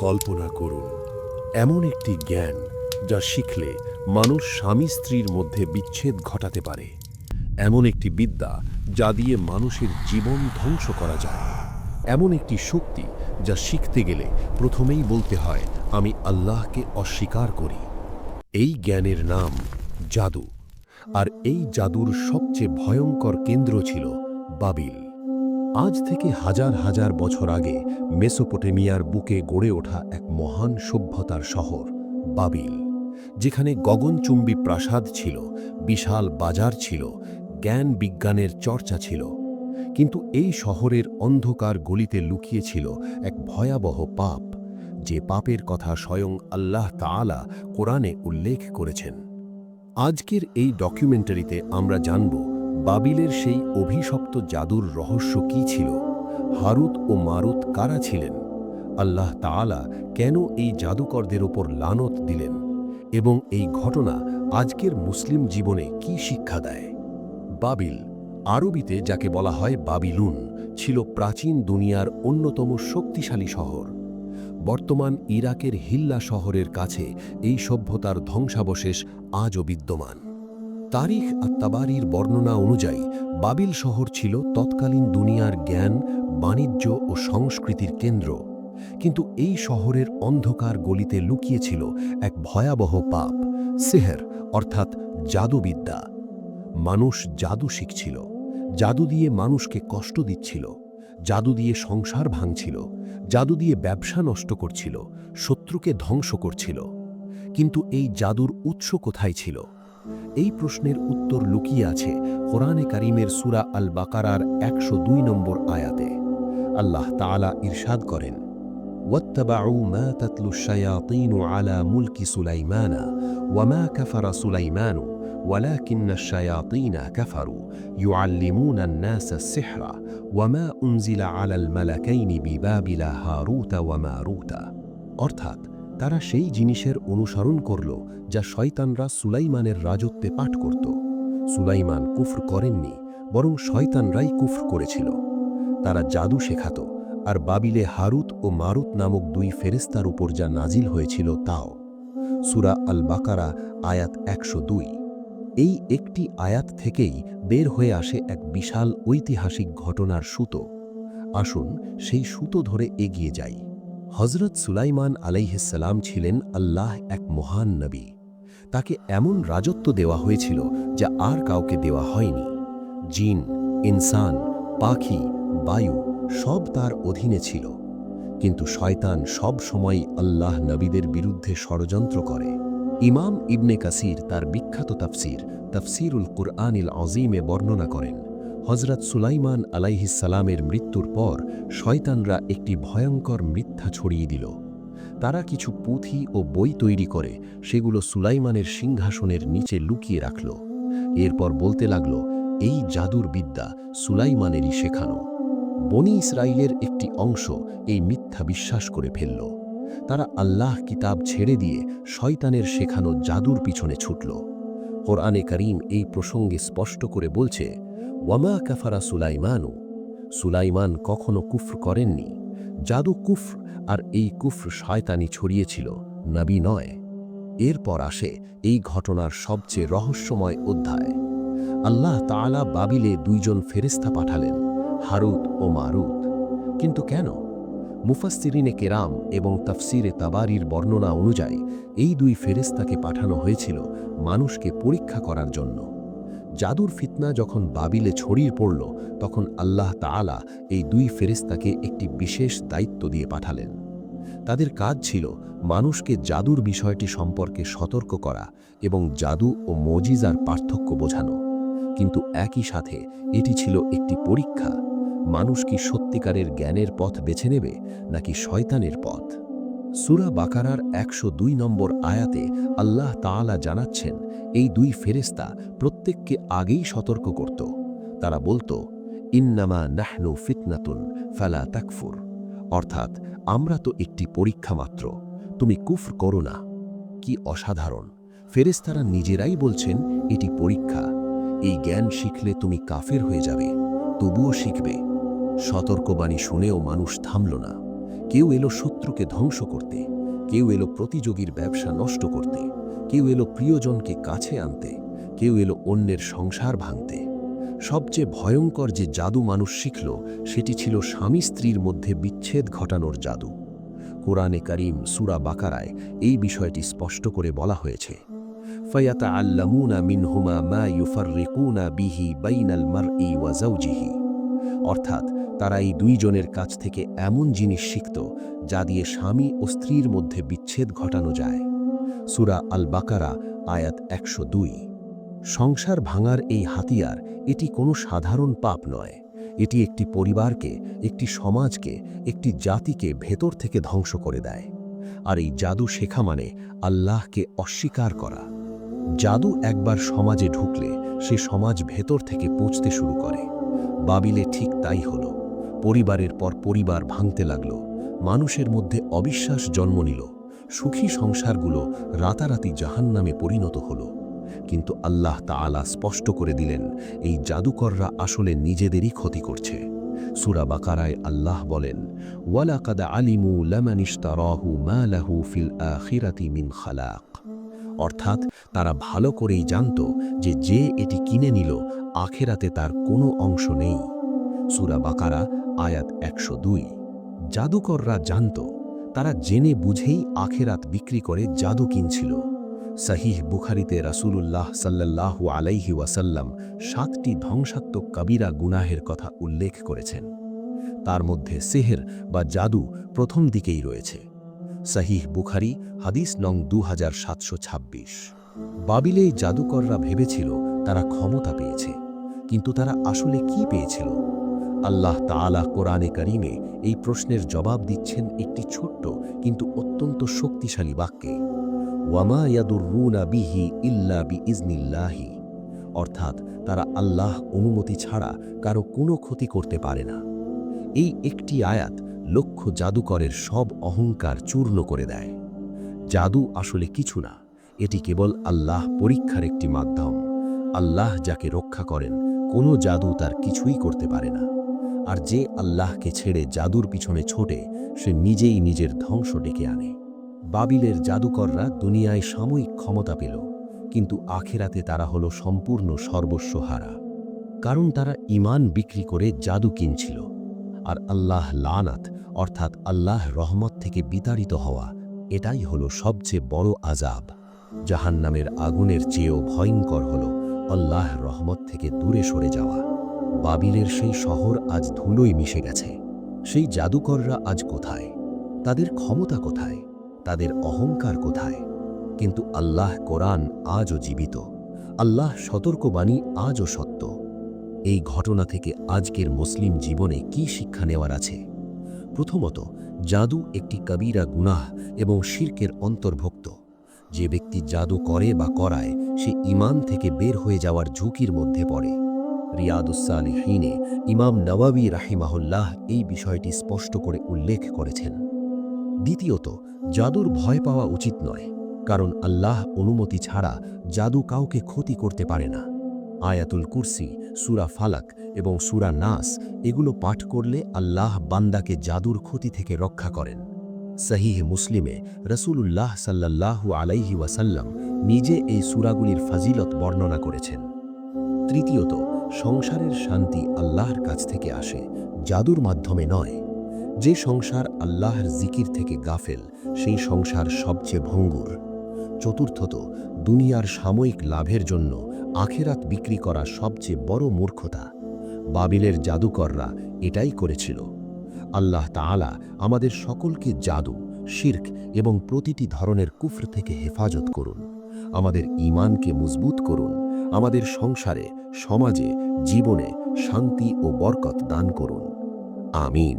কল্পনা করুন, এমন একটি জ্ঞান যা শিখলে মানুষ স্বামী স্ত্রীর মধ্যে বিচ্ছেদ ঘটাতে পারে, এমন একটি বিদ্যা যা দিয়ে মানুষের জীবন ধ্বংস করা যায়, এমন একটি শক্তি যা শিখতে গেলে প্রথমেই বলতে হয় আমি আল্লাহকে অস্বীকার করি। এই জ্ঞানের নাম জাদু, আর এই জাদুর সবচেয়ে ভয়ঙ্কর কেন্দ্র ছিল বাবিল। আজ থেকে হাজার হাজার বছর আগে মেসোপটেমিয়ার বুকে গড়ে ওঠা এক মহান সভ্যতার শহর বাবিল, যেখানে গগনচুম্বী প্রাসাদ ছিল, বিশাল বাজার ছিল, জ্ঞান বিজ্ঞানের চর্চা ছিল। কিন্তু এই শহরের অন্ধকার গলিতে লুকিয়ে ছিল এক ভয়াবহ পাপ, যে পাপের কথা স্বয়ং আল্লাহ তাআলা কোরআনে উল্লেখ করেছেন। আজকের এই ডকুমেন্টারিতে আমরা জানব বাবিলের সেই অভিশপ্ত জাদুর রহস্য কী ছিল, হারুত ও মারুত কারা ছিলেন, আল্লাহ তাআলা কেন এই জাদুকরদের ওপর লানত দিলেন, এবং এই ঘটনা আজকের মুসলিম জীবনে কী শিক্ষা দেয়। বাবিল, আরবিতে যাকে বলা হয় বাবিলুন, ছিল প্রাচীন দুনিয়ার অন্যতম শক্তিশালী শহর। বর্তমান ইরাকের হিল্লা শহরের কাছে এই সভ্যতার ধ্বংসাবশেষ আজও বিদ্যমান। তারিখ আত-তাবারির বর্ণনা অনুযায়ী বাবিল শহর ছিল তৎকালীন দুনিয়ার জ্ঞান, বাণিজ্য ও সংস্কৃতির কেন্দ্র। কিন্তু এই শহরের অন্ধকার গলিতে লুকিয়েছিল এক ভয়াবহ পাপ, সিহর অর্থাৎ জাদুবিদ্যা। মানুষ জাদু শিখছিল, জাদু দিয়ে মানুষকে কষ্ট দিচ্ছিল, জাদু দিয়ে সংসার ভাঙছিল, জাদু দিয়ে ব্যবসা নষ্ট করছিল, শত্রুকে ধ্বংস করছিল। কিন্তু এই জাদুর উৎস কোথায় ছিল? এই প্রশ্নের উত্তর লুকিয়ে আছে কোরআনে কারীমের সূরা আল বাকারার ১০২ নম্বর আয়াতে। আল্লাহ তাআলা ইরশাদ করেন, ওয়াত্তাবাউ মা তাতলু শায়াতিনু আলা মুলকি সুলাইমানা ওয়া মা কাফারা সুলাইমানু ওয়ালাকিন্না শায়াতিনা কাফারু ইউআল্লিমুনা আন-নাসা আস-সিহরা ওয়া মা উনজিলা আলাল মালাকাইনি বিবাবিলা হারুতা ওয়া মারুতা। অর্থাৎ তারা সেই জিনিসের অনুসরণ করল যা শয়তানরা সুলাইমানের রাজত্বে পাঠ করত। সুলাইমান কুফর করেননি, বরং শয়তানরাই কুফর করেছিল। তারা জাদু শেখাত, আর বাবিলে হারুত ও মারুত নামক দুই ফেরেশতার উপর যা নাজিল হয়েছিল তাও। সূরা আল বাকারা আয়াত ১০২। এই একটি আয়াত থেকেই বের হয়ে আসে এক বিশাল ঐতিহাসিক ঘটনার সুতো। আসুন সেই সুতো ধরে এগিয়ে যাই। হযরত সুলাইমান আলাইহিসসালাম ছিলেন আল্লাহ এক মহান নবী। তাকে এমন রাজত্ব দেওয়া হয়েছিল যা আর কাউকে দেওয়া হয়নি। জিন, ইনসান, পাখি, বায়ু সব তার অধীনে ছিল। কিন্তু শয়তান সব সময় আল্লাহ নবীদের বিরুদ্ধে ষড়যন্ত্র করে। ইমাম ইবনে কাসির তার বিখ্যাত তাফসীরুল কুরআনিল আযীমে বর্ণনা করেন, হযরত সুলাইমান আলাইহিসসালামের মৃত্যুর পর শয়তানরা একটি ভয়ঙ্কর মিথ্যা ছড়িয়ে দিল। তারা কিছু পুঁথি ও বই তৈরি করে সেগুলো সুলাইমানের সিংহাসনের নিচে লুকিয়ে রাখল। এরপর বলতে লাগল, এই জাদুর বিদ্যা সুলাইমানেরই শেখানো। বনী ইসরাইলের একটি অংশ এই মিথ্যা বিশ্বাস করে ফেলল। তারা আল্লাহ কিতাব ছেড়ে দিয়ে শয়তানের শেখানো জাদুর পিছনে ছুটল। কোরআনে কারীম এই প্রসঙ্গে স্পষ্ট করে বলছে, ওয়ামা কাফারা সুলাইমানু, সুলাইমান কখনো কুফর করেননি। জাদু কুফর, আর এই কুফর শয়তানি ছড়িয়েছিল, নবী নয়। এরপর আসে এই ঘটনার সবচেয়ে রহস্যময় অধ্যায়। আল্লাহ তাআলা বাবিলে দুইজন ফেরেশতা পাঠালেন, হারুত ও মারুত। কিন্তু কেন? মুফাসসিরিনে কেরাম এবং তাফসীরে তাবারির বর্ণনা অনুযায়ী এই দুই ফেরেশতাকে পাঠানো হয়েছিল মানুষকে পরীক্ষা করার জন্য। জাদুর ফিতনা যখন বাবিলে ছড়িয়ে পড়ল, তখন আল্লাহ তাআলা এই দুই ফেরেশতাকে একটি বিশেষ দায়িত্ব দিয়ে পাঠালেন। তাদের কাজ ছিল মানুষকে জাদুর বিষয়টি সম্পর্কে সতর্ক করা এবং জাদু ও মুজিজার পার্থক্য বোঝানো। কিন্তু একই সাথে এটি ছিল একটি পরীক্ষা, মানুষ কি সত্যিকারের জ্ঞানের পথ বেছে নেবে নাকি শয়তানের পথ। সূরা বাকারার ১০২ নম্বর আয়াতে আল্লাহ তাআলা জানাচ্ছেন, এই দুই ফেরেশতা প্রত্যেককে আগেই সতর্ক করত। তারা বলতো, ইন্নামা নাহনু ফিতনাতুন ফালা তাকফুর, অর্থাৎ আমরা তো একটি পরীক্ষা মাত্র, তুমি কুফর করো না। কি অসাধারণ! ফেরেশতারা নিজেরাই বলছেন এটি পরীক্ষা, এই জ্ঞান শিখলে তুমি কাফের হয়ে যাবে, তবুও শিখবে। সতর্কবাণী শুনেও মানুষ থামল না। কেউ এলো শত্রুকে ধ্বংস করতে, কেউ এলো প্রতিযোগীর ব্যবসা নষ্ট করতে, কেউ এলো প্রিয়জনকে কাছে আনতে, কেউ এলো অন্যের সংসার ভাঙতে। সবচেয়ে ভয়ঙ্কর যে জাদু মানুষ শিখল সেটি ছিল স্বামী স্ত্রীর মধ্যে বিচ্ছেদ ঘটানোর জাদু। কোরআনে কারীম সূরা বাকারায় এই বিষয়টি স্পষ্ট করে বলা হয়েছে, ফায়াতাআল্লামুনা মিনহুমা মা ইউফাররিকুনা বিহি বাইনাল মারই ওয়া যাওজিহি। অর্থাৎ তারা এই দুইজনের কাছ থেকে এমন জিনিস শিখত যা দিয়ে স্বামী ও স্ত্রীর মধ্যে বিচ্ছেদ ঘটানো যায়। সূরা আল বাকারা আয়াত 102। সংসার ভাঙার এই হাতিয়ার, এটি কোনো সাধারণ পাপ নয়। এটি একটি পরিবারকে, একটি সমাজকে, একটি জাতিকে ভেতর থেকে ধ্বংস করে দেয়। আর এই জাদু শেখা মানে আল্লাহকে অস্বীকার করা। জাদু একবার সমাজে ঢুকলে সে সমাজ ভেতর থেকে পচতে শুরু করে। বাবিলে ঠিক তাই হলো। পরিবারের পর পরিবার ভাঙতে লাগল, মানুষের মধ্যে অবিশ্বাস জন্ম নিল, সুখী সংসারগুলো রাতারাতি জাহান্নামে পরিণত হলো। কিন্তু আল্লাহ তাআলা স্পষ্ট করে দিলেন, এই জাদুকররা আসলে নিজেদেরই ক্ষতি করছে। সূরা বাকারায় আল্লাহ বলেন, ওয়ালাকাদ আলিমু লামান ইশতারাহু মা লাহু ফিল আখিরাতি মিন খালাক। অর্থাৎ তারা ভালো করেই জানত যে যে এটি কিনে নিল, আখেরাতে তার কোনো অংশ নেই। সূরা বাকারা আয়াত 102। জাদুকররা জানত, তারা জেনে বুঝেই আখেরাত বিক্রি করে জাদু কিনছিল। সহিহ বুখারীতে রাসূলুল্লাহ সাল্লাল্লাহু আলাইহি ওয়াসাল্লাম 7টি ধ্বংসাত্মক কাবিরা গুনাহের কথা উল্লেখ করেছেন। তার মধ্যে সেহের বা জাদু প্রথম দিকেই রয়েছে। সহিহ বুখারী হাদিস নং 2726। বাবিলে জাদুকররা ভেবেছিল তারা ক্ষমতা পেয়েছে, কিন্তু তারা আসলে কি পেয়েছিল? আল্লাহ তাআলা কোরআনে কারীমে এই প্রশ্নের জবাব দিচ্ছেন একটি ছোট্ট কিন্তু অত্যন্ত শক্তিশালী বাক্যে, ওয়ামা ইয়াদুররুনা বিহি ইল্লা বিইজনিল্লাহি। অর্থাৎ তারা আল্লাহ অনুমতি ছাড়া কারো কোনো ক্ষতি করতে পারে না। এই একটি আয়াত লক্ষ জাদুকরের সব অহংকার চূর্ণ করে দেয়। জাদু আসলে কিছু না, এটি কেবল আল্লাহ পরীক্ষার একটি মাধ্যম। আল্লাহ যাকে রক্ষা করেন, কোনো জাদু তার কিছুই করতে পারে না। আর যে আল্লাহকে ছেড়ে জাদুর পিছনে ছোটে, সে নিজেই নিজের ধ্বংস ডেকে আনে। বাবিলের জাদুকররা দুনিয়ায় সাময়িক ক্ষমতা পেল, কিন্তু আখেরাতে তারা হলো সম্পূর্ণ সর্বস্বহারা। কারণ তারা ঈমান বিক্রি করে জাদু কিনছিল। আর আল্লাহ লানাত অর্থাৎ আল্লাহ রহমত থেকে বিতাড়িত হওয়া, এটাই হলো সবচেয়ে বড় আযাব। জাহান্নামের আগুনের চেয়েও ভয়ঙ্কর হলো আল্লাহ রহমত থেকে দূরে সরে যাওয়া। বাবিলের সেই শহর আজ ধুলোয় মিশে গেছে। সেই জাদুকররা আজ কোথায়? তাদের ক্ষমতা কোথায়? তাদের অহংকার কোথায়? কিন্তু আল্লাহ কোরআন আজও জীবিত। আল্লাহ সতর্কবাণী আজও সত্য। এই ঘটনা থেকে আজকের মুসলিম জীবনে কি শিক্ষা নেওয়ার আছে? প্রথমত, জাদু একটি কবিরা গুনাহ এবং শিরকের অন্তর্ভুক্ত। যে ব্যক্তি জাদু করে বা করায়, সে ঈমান থেকে বের হয়ে যাওয়ার ঝুঁকির মধ্যে পড়ে। রিয়াদুস সালিহিনে ইমাম নওয়াবী রাহিমাহুল্লাহ এই বিষয়টি স্পষ্ট করে উল্লেখ করেছেন। দ্বিতীয়ত, জাদুর ভয় পাওয়া উচিত নয়, কারণ আল্লাহ অনুমতি ছাড়া জাদু কাউকে ক্ষতি করতে পারে না। আয়াতুল কুরসি, সূরা ফালাক এবং সূরা নাস এগুলো পাঠ করলে আল্লাহ বান্দাকে জাদুর ক্ষতি থেকে রক্ষা করেন। সহিহ মুসলিমে রাসূলুল্লাহ সাল্লাল্লাহু আলাইহি ওয়াসাল্লাম নিজে এই সূরাগুলির ফাজিলত বর্ণনা করেছেন। তৃতীয়ত, সংসারের শান্তি আল্লাহর কাছ থেকে আসে, জাদুর মাধ্যমে নয়। যে সংসার আল্লাহর জিকির থেকে গাফেল, সেই সংসার সবচেয়ে ভঙ্গুর। চতুর্থত, দুনিয়ার সাময়িক লাভের জন্য আখেরাত বিক্রি করা সবচেয়ে বড় মূর্খতা। বাবিলের জাদুকররা এটাই করেছিল। আল্লাহ তাআলা আমাদের সকলকে জাদু, শিরক এবং প্রতিটি ধরনের কুফর থেকে হেফাজত করুন। আমাদের ঈমানকে মজবুত করুন। আমাদের সংসারে, সমাজে, জীবনে শান্তি ও বরকত দান করুন। আমিন।